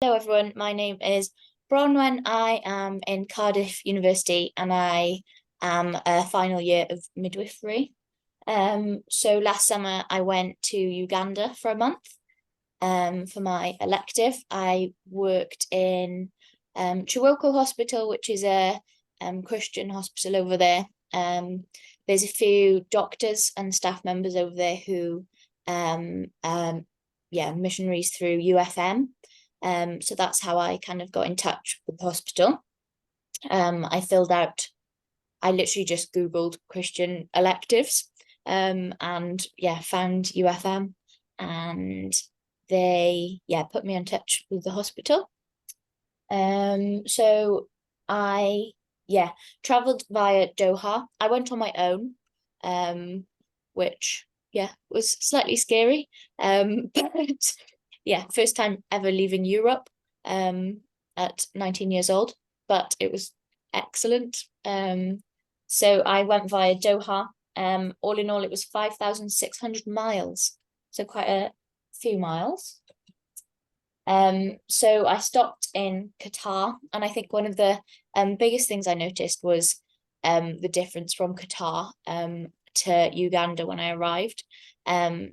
Hello everyone, my name is Bronwen. I am in Cardiff University and I am a final year of midwifery. So last summer I went to Uganda for a month for my elective. I worked in Chiwoko Hospital, which is a Christian hospital over there. There's a few doctors and staff members over there who missionaries through UFM. So that's how I kind of got in touch with the hospital. I literally just Googled Christian electives, and found UFM, and they put me in touch with the hospital. So I traveled via Doha. I went on my own, which was slightly scary. But first time ever leaving Europe at 19 years old, but it was excellent. So I went via Doha. All in all, it was 5,600 miles, so quite a few miles. So I stopped in Qatar, and I think one of the biggest things I noticed was the difference from Qatar to Uganda when I arrived.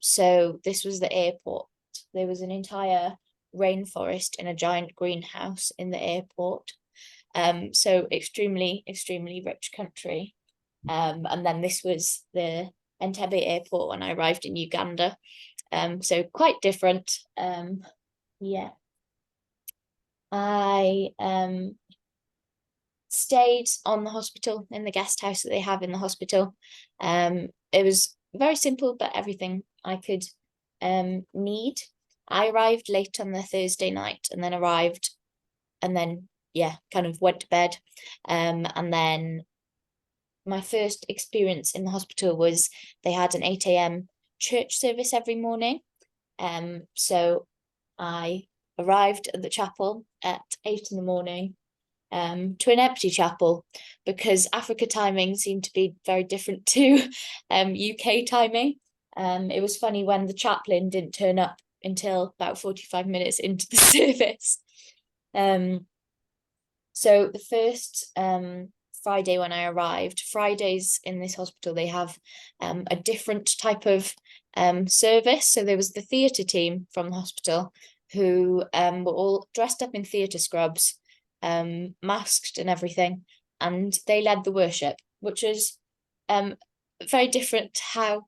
So this was the airport. There was an entire rainforest in a giant greenhouse in the airport. So extremely, extremely rich country. And then this was the Entebbe airport when I arrived in Uganda. So quite different. I stayed on the hospital in the guest house that they have in the hospital. It was very simple, but everything I could need. I arrived late on the Thursday night and then kind of went to bed. And then my first experience in the hospital was they had an 8 a.m. church service every morning. So I arrived at the chapel at 8 in the morning, to an empty chapel, because Africa timing seemed to be very different to UK timing. It was funny when the chaplain didn't turn up until about 45 minutes into the service. So the first Friday when I arrived, Fridays in this hospital, they have a different type of service. So there was the theatre team from the hospital who were all dressed up in theatre scrubs, masked and everything, and they led the worship, which is very different to how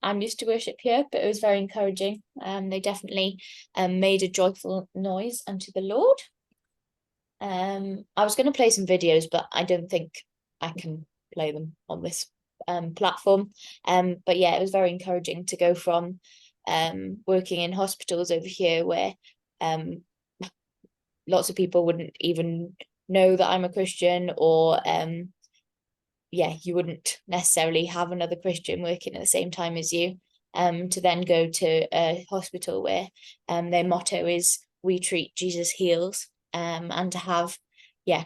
I'm used to worship here, but it was very encouraging. They definitely made a joyful noise unto the Lord. I was going to play some videos, but I don't think I can play them on this platform. But yeah, it was very encouraging to go from working in hospitals over here where lots of people wouldn't even know that I'm a Christian, or you wouldn't necessarily have another Christian working at the same time as you, to then go to a hospital where their motto is "We treat, Jesus heals," and to have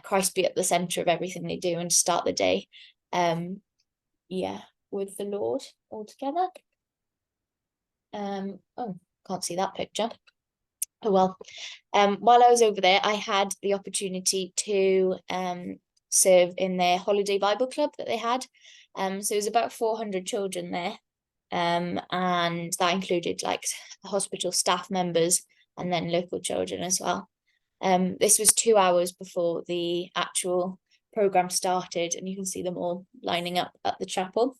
Christ be at the center of everything they do, and to start the day with the Lord all together. Can't see that picture. Oh well. While I was over there, I had the opportunity to serve in their holiday Bible club that they had. So it was about 400 children there. And that included like hospital staff members and then local children as well. This was 2 hours before the actual program started, and you can see them all lining up at the chapel.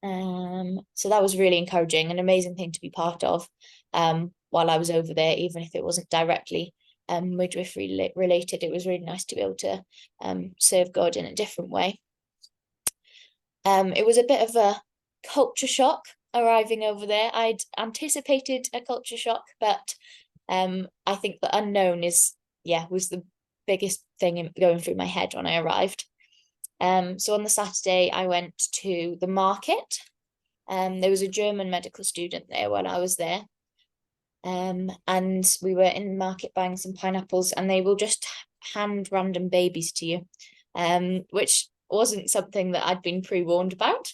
So that was really encouraging, an amazing thing to be part of while I was over there, even if it wasn't directly midwifery related. It was really nice to be able to serve God in a different way. It was a bit of a culture shock arriving over there. I'd anticipated a culture shock, but I think the unknown was the biggest thing going through my head when I arrived. So on the Saturday, I went to the market. There was a German medical student there while I was there. And we were in the market buying some pineapples, and they will just hand random babies to you, which wasn't something that I'd been pre-warned about.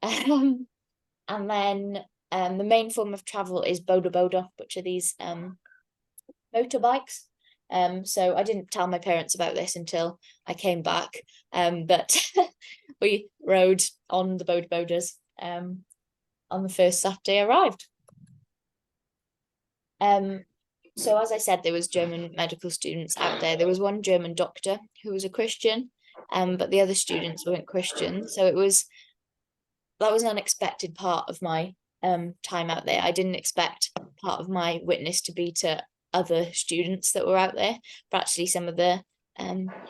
And then the main form of travel is boda boda, which are these motorbikes. So I didn't tell my parents about this until I came back. But we rode on the bodabodas on the first Saturday I arrived. So as I said, there was German medical students out there. There was one German doctor who was a Christian, but the other students weren't Christian. So that was an unexpected part of my time out there. I didn't expect part of my witness to be to other students that were out there, but actually some of the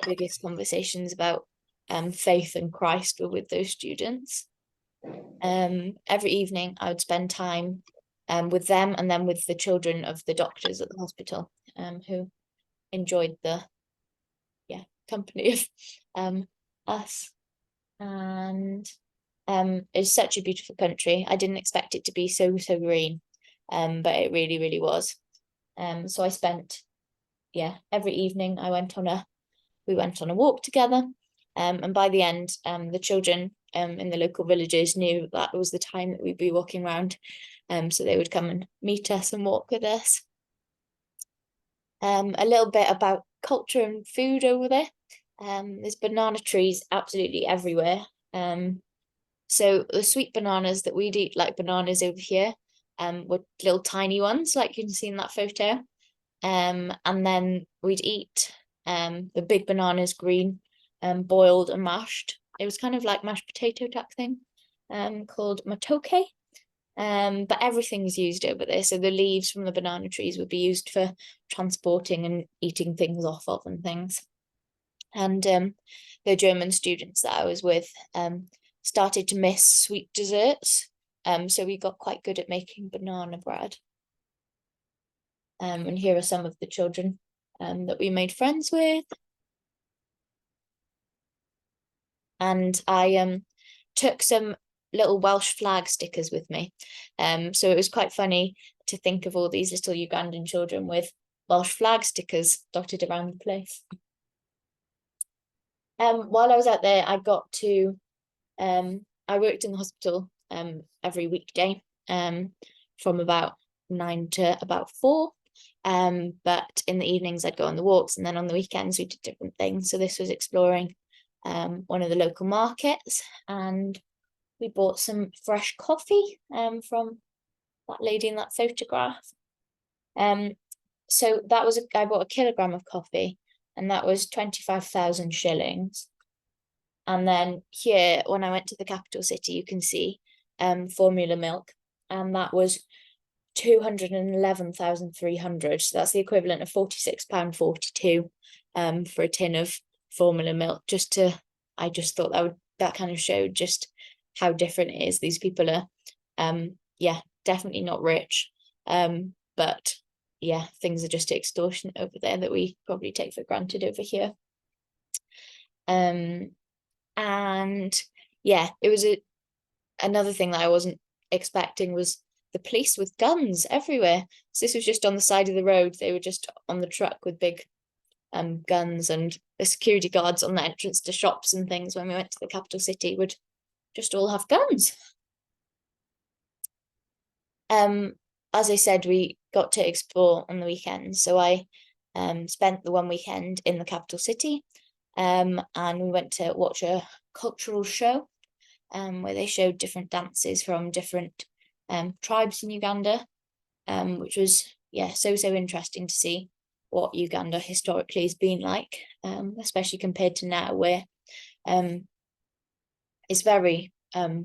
biggest conversations about faith and Christ were with those students. Every evening I would spend time with them and then with the children of the doctors at the hospital who enjoyed the company of us. And it's such a beautiful country. I didn't expect it to be so green, but it really, really was. So I spent every evening we went on a walk together. And by the end, the children in the local villages knew that was the time that we'd be walking around. So they would come and meet us and walk with us. A little bit about culture and food over there. There's banana trees absolutely everywhere. So the sweet bananas that we'd eat, like bananas over here, were little tiny ones, like you can see in that photo. And then we'd eat the big bananas, green, boiled and mashed. It was kind of like mashed potato type thing, called matoke. But everything's used over there. So the leaves from the banana trees would be used for transporting and eating things off of and things. And the German students that I was with started to miss sweet desserts. So we got quite good at making banana bread. And here are some of the children that we made friends with. And I took some little Welsh flag stickers with me. So it was quite funny to think of all these little Ugandan children with Welsh flag stickers dotted around the place. While I was out there, I got to I worked in the hospital every weekday from about 9 to about 4. But in the evenings I'd go on the walks, and then on the weekends we did different things. So this was exploring one of the local markets, and we bought some fresh coffee from that lady in that photograph. So that was I bought a kilogram of coffee, and that was 25,000 shillings. And then here, when I went to the capital city, you can see formula milk, and that was 211,300. So that's the equivalent of £46.42 for a tin of formula milk. I just thought that kind of showed just how different it is. These people are definitely not rich, but things are just extortionate over there that we probably take for granted over here. And it was another thing that I wasn't expecting was the police with guns everywhere. So this was just on the side of the road. They were just on the truck with big guns, and the security guards on the entrance to shops and things when we went to the capital city would just all have guns. As I said, we got to explore on the weekends. So I spent the one weekend in the capital city, and we went to watch a cultural show where they showed different dances from different tribes in Uganda, which was so interesting to see what Uganda historically has been like, especially compared to now, where it's very a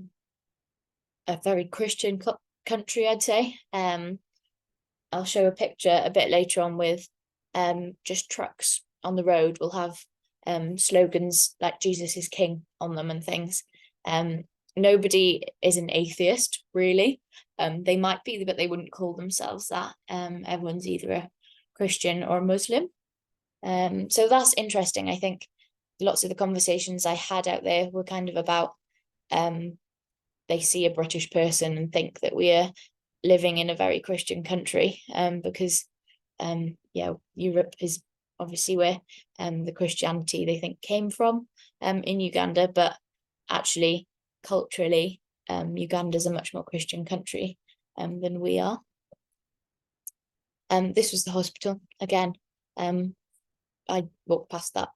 very Christian country, I'd say. I'll show a picture a bit later on with just trucks on the road will have slogans like Jesus is King on them and things. Nobody is an atheist, really. They might be, but they wouldn't call themselves that. Everyone's either a Christian or a Muslim. So that's interesting. I think lots of the conversations I had out there were kind of about they see a British person and think that we are living in a very Christian country, because Europe is obviously where the Christianity they think came from in Uganda, but actually culturally Uganda is a much more Christian country than we are. This was the hospital again. I walked past that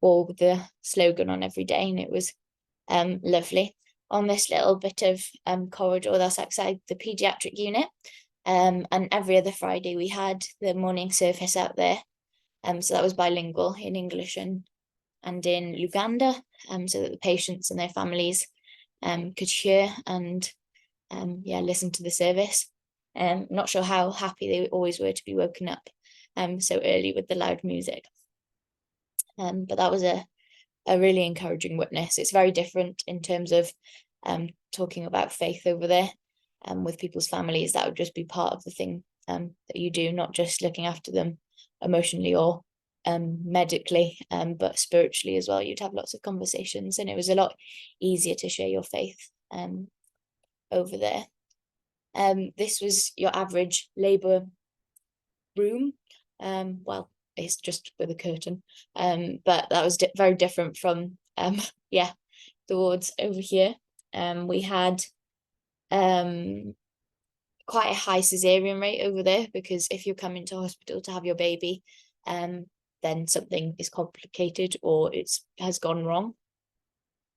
wall with the slogan on every day, and it was lovely. On this little bit of corridor that's outside the paediatric unit, and every other Friday we had the morning service out there. So that was bilingual in English and in Uganda, so that the patients and their families could hear and listen to the service. Not sure how happy they always were to be woken up so early with the loud music. But that was a really encouraging witness. It's very different in terms of talking about faith over there with people's families. That would just be part of the thing that you do, not just looking after them emotionally or medically, but spiritually as well. You'd have lots of conversations, and it was a lot easier to share your faith over there. This was your average labour room. Well, it's just with a curtain, but that was very different from the wards over here. We had quite a high cesarean rate over there, because if you're coming to hospital to have your baby, then something is complicated or has gone wrong.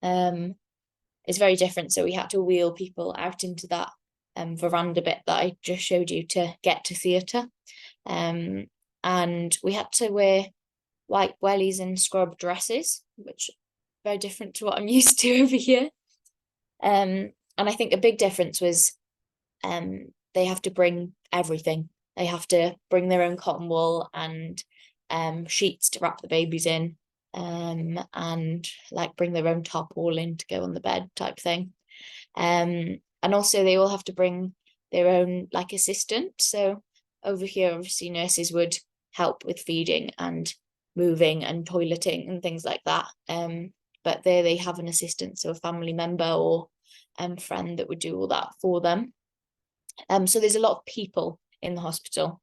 It's very different. So we had to wheel people out into that veranda bit that I just showed you to get to theatre. And we had to wear white wellies and scrub dresses, which very different to what I'm used to over here. And I think a big difference was they have to bring everything. They have to bring their own cotton wool and sheets to wrap the babies in, and like bring their own top all in to go on the bed type thing. And also they all have to bring their own like assistant. So over here, obviously nurses would help with feeding and moving and toileting and things like that. But there they have an assistant, so a family member or friend that would do all that for them. So there's a lot of people in the hospital.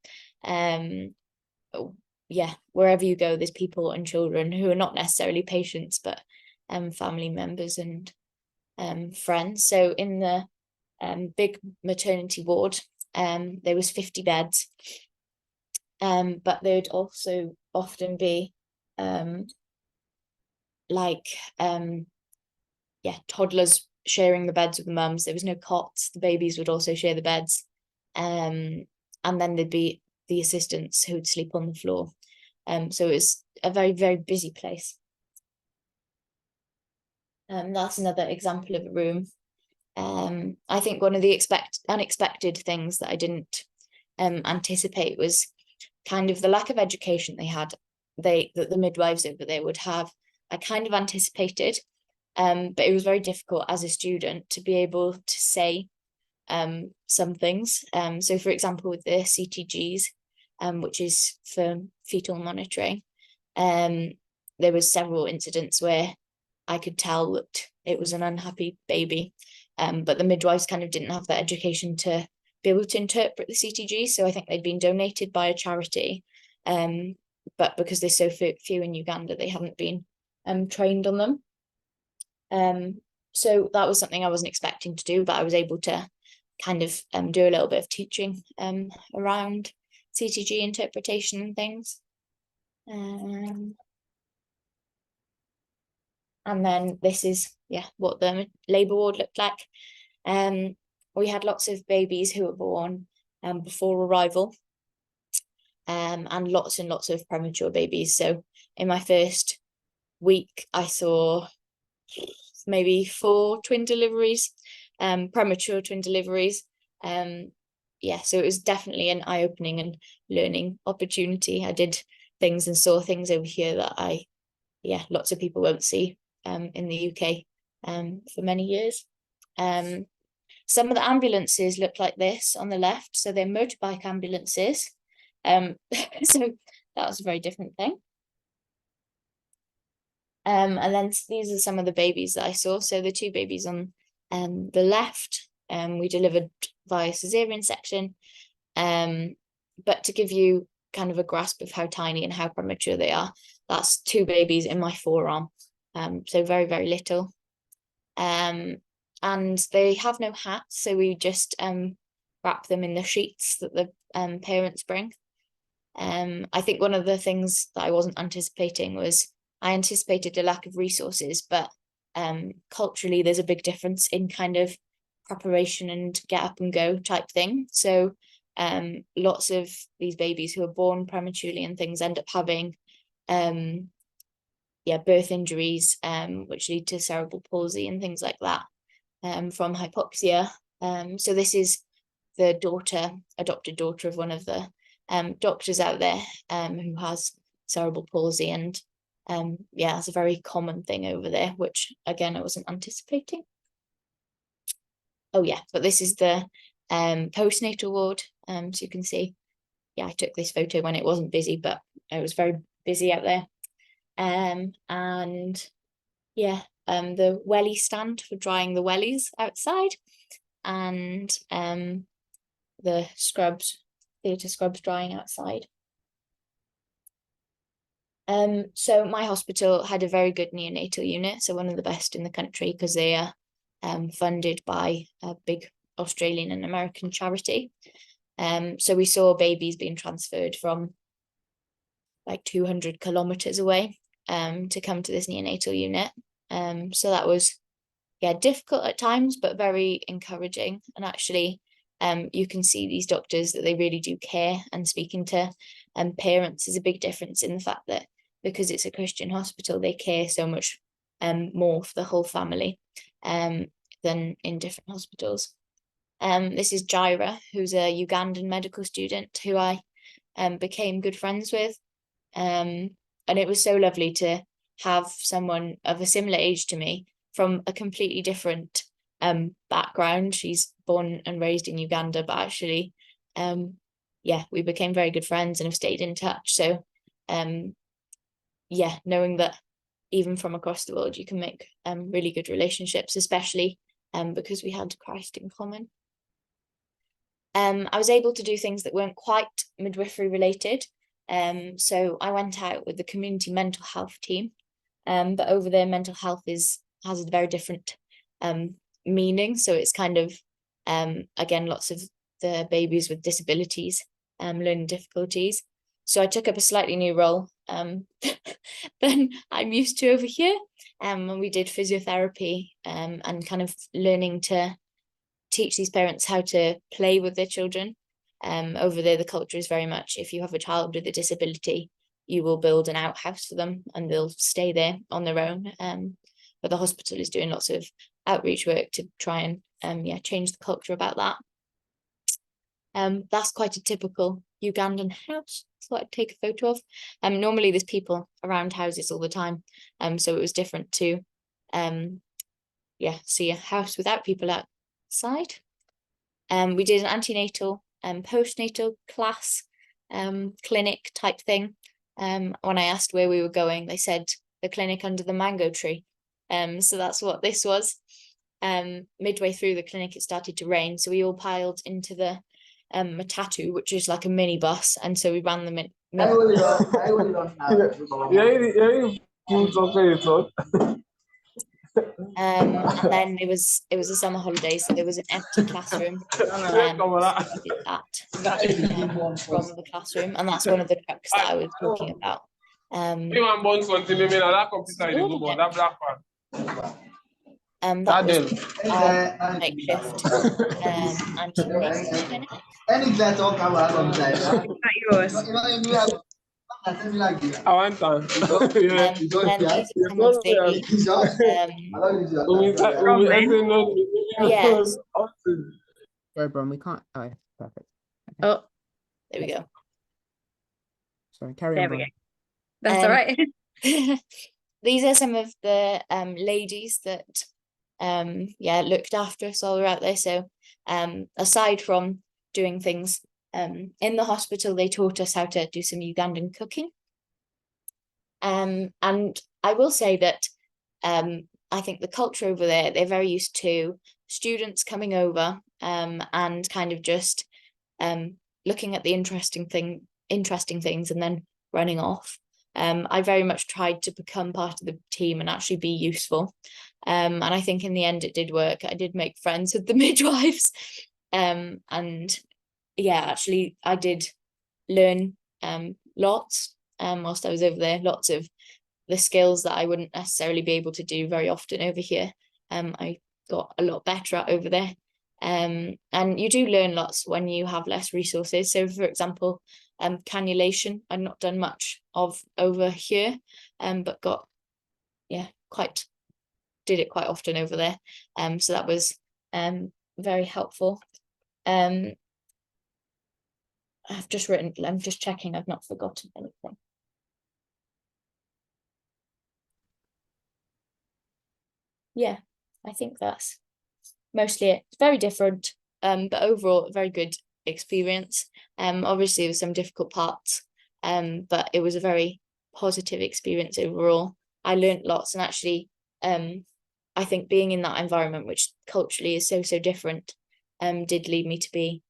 Wherever you go, there's people and children who are not necessarily patients, but family members and friends. So in the big maternity ward, there was 50 beds, but there'd also often be toddlers sharing the beds with the mums. There was no cots. The babies would also share the beds, and then there'd be the assistants who would sleep on the floor. So it was a very, very busy place. That's another example of a room. I think one of the unexpected things that I didn't anticipate was kind of the lack of education that the midwives over there would have. I kind of anticipated, but it was very difficult as a student to be able to say some things. So for example, with the CTGs, which is for fetal monitoring, there was several incidents where I could tell that it was an unhappy baby, but the midwives kind of didn't have that education to be able to interpret the CTG. So I think they'd been donated by a charity, but because there's so few in Uganda, they haven't been trained on them. So that was something I wasn't expecting to do, but I was able to kind of do a little bit of teaching around CTG interpretation and things. And then this is what the labour ward looked like. We had lots of babies who were born before arrival, and lots of premature babies. So in my first week, I saw maybe 4 twin deliveries, premature twin deliveries. So it was definitely an eye-opening and learning opportunity. I did things and saw things over here that lots of people won't see in the UK for many years. Some of the ambulances look like this on the left, so they're motorbike ambulances. So that was a very different thing. And then these are some of the babies that I saw. So the 2 babies on the left, we delivered via cesarean section. But to give you kind of a grasp of how tiny and how premature they are, that's 2 babies in my forearm. So very, very little. And they have no hats, so we just wrap them in the sheets that the parents bring. I think one of the things that I wasn't anticipating was I anticipated a lack of resources, but culturally there's a big difference in kind of preparation and get up and go type thing. So lots of these babies who are born prematurely and things end up having birth injuries, which lead to cerebral palsy and things like that, from hypoxia. So this is the adopted daughter of one of the doctors out there, who has cerebral palsy, and it's a very common thing over there, which again I wasn't anticipating. Oh yeah, but this is the postnatal ward. So you can see, I took this photo when it wasn't busy, but it was very busy out there. And the welly stand for drying the wellies outside, and the theatre scrubs drying outside. So my hospital had a very good neonatal unit, so one of the best in the country, because they are funded by a big Australian and American charity. So we saw babies being transferred from like 200 kilometers away to come to this neonatal unit. So that was difficult at times, but very encouraging. And actually you can see these doctors that they really do care, and speaking to parents is a big difference in the fact that because it's a Christian hospital, they care so much more for the whole family than in different hospitals. This is Jaira, who's a Ugandan medical student who I became good friends with. And it was so lovely to have someone of a similar age to me from a completely different background. She's born and raised in Uganda, but actually, we became very good friends and have stayed in touch. So, knowing that even from across the world, you can make really good relationships, especially because we had Christ in common. I was able to do things that weren't quite midwifery related. So I went out with the community mental health team, but over there mental health has a very different meaning. So it's kind of, again, lots of the babies with disabilities, learning difficulties. So I took up a slightly new role than I'm used to over here. And we did physiotherapy and kind of learning to teach these parents how to play with their children. Over there, the culture is very much, if you have a child with a disability, you will build an outhouse for them and they'll stay there on their own. But the hospital is doing lots of outreach work to try and change the culture about that. That's quite a typical Ugandan house. So I'd take a photo of. Normally there's people around houses all the time. So it was different to see a house without people outside. We did an antenatal postnatal class clinic type thing. When I asked where we were going, they said the clinic under the mango tree. So that's what this was. Midway through the clinic, it started to rain, so we all piled into the matatu, which is like a minibus, and so we ran them in. And then it was a summer holiday, so there was an empty classroom. So I did that from the classroom, and that's one of the trucks that I was talking about. That was our makeshift antenatal clinic. I want time. Then these are some of the yes. Sorry, Bron, we can't. Oh, perfect. Okay. Oh, there we go. Sorry, carry on. There we go. That's all right. These are some of the ladies that looked after us while we were out there. So aside from doing things in the hospital, they taught us how to do some Ugandan cooking. And I will say that I think the culture over there, they're very used to students coming over and kind of just looking at the interesting things and then running off. I very much tried to become part of the team and actually be useful. And I think in the end it did work. I did make friends with the midwives. And yeah, actually I did learn lots whilst I was over there, lots of the skills that I wouldn't necessarily be able to do very often over here. I got a lot better at over there. And you do learn lots when you have less resources. So for example, cannulation I'd not done much of over here, but did it quite often over there. So that was very helpful. I'm just checking I've not forgotten anything. Yeah, I think that's mostly it. It's very different, but overall a very good experience. Obviously there were some difficult parts, but it was a very positive experience overall. I learned lots, and actually I think being in that environment, which culturally is so different, did lead me to be,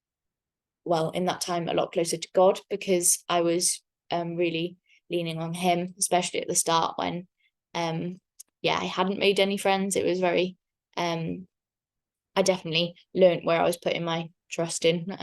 well, in that time, a lot closer to God, because I was really leaning on him, especially at the start when I hadn't made any friends. It was very I definitely learned where I was putting my trust in.